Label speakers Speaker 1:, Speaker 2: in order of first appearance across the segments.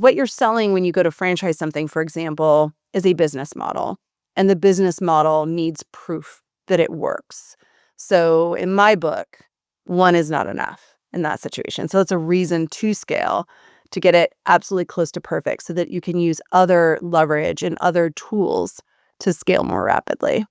Speaker 1: What you're selling when you go to franchise something, for example, is a business model, and the business model needs proof that it works. So in my book, one is not enough in that situation. So it's a reason to scale to get it absolutely close to perfect so that you can use other leverage and other tools to scale more rapidly.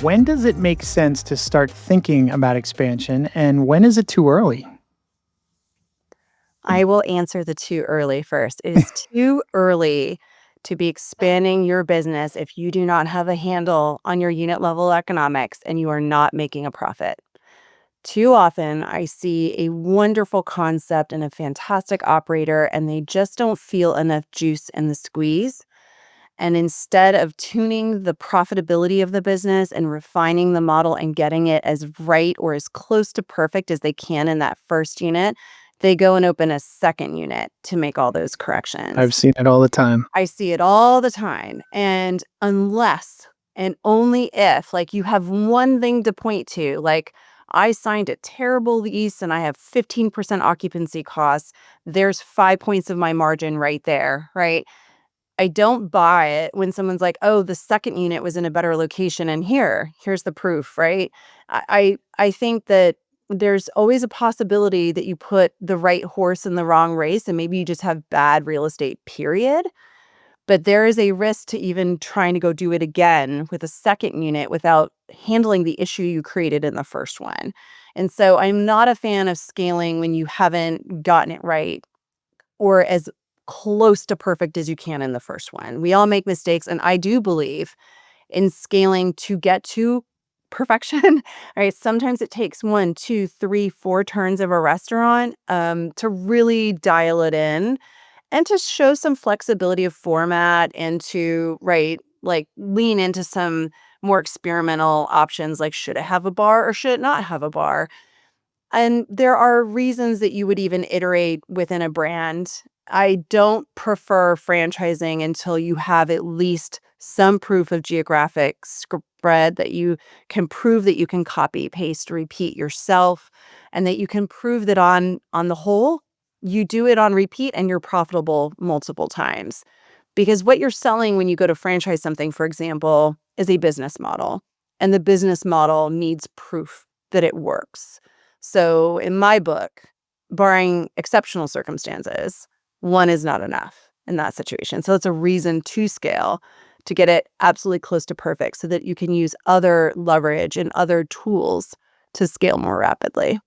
Speaker 2: When does it make sense to start thinking about expansion, and when is it too early?
Speaker 1: I will answer the too early first. It is too early to be expanding your business if you do not have a handle on your unit level economics and you are not making a profit. Too often, I see a wonderful concept and a fantastic operator, and they just don't feel enough juice in the squeeze. And instead of tuning the profitability of the business and refining the model and getting it as right or as close to perfect as they can in that first unit, they go and open a second unit to make all those
Speaker 2: I've
Speaker 1: corrections.
Speaker 2: seen it all the time.
Speaker 1: I see it all the time. And unless and only if, like, you have one thing to point to, like, I signed a terrible lease and I have 15% occupancy costs, there's 5 points of my margin right there, right? I don't buy it when someone's like, "Oh, the second unit was in a better location, and here's the proof," right? I think that there's always a possibility that you put the right horse in the wrong race, and maybe you just have bad real estate, period. But there is a risk to even trying to go do it again with a second unit without handling the issue you created in the first one. And so I'm not a fan of scaling when you haven't gotten it right or as close to perfect as you can in the first one. We all make mistakes, and I do believe in scaling to get to perfection, right? Sometimes it takes one, two, three, four turns of a restaurant to really dial it in and to show some flexibility of format and to, right, like lean into some more experimental options like should it have a bar or should it not have a bar? And there are reasons that you would even iterate within a brand. I don't prefer franchising until you have at least some proof of geographic spread that you can prove that you can copy, paste, repeat yourself, and that you can prove that on the whole, you do it on repeat and you're profitable multiple times. Because what you're selling when you go to franchise something, for example, is a business model, and the business model needs proof that it works. So in my book, barring exceptional circumstances, one is not enough in that situation. So it's a reason to scale to get it absolutely close to perfect so that you can use other leverage and other tools to scale more rapidly.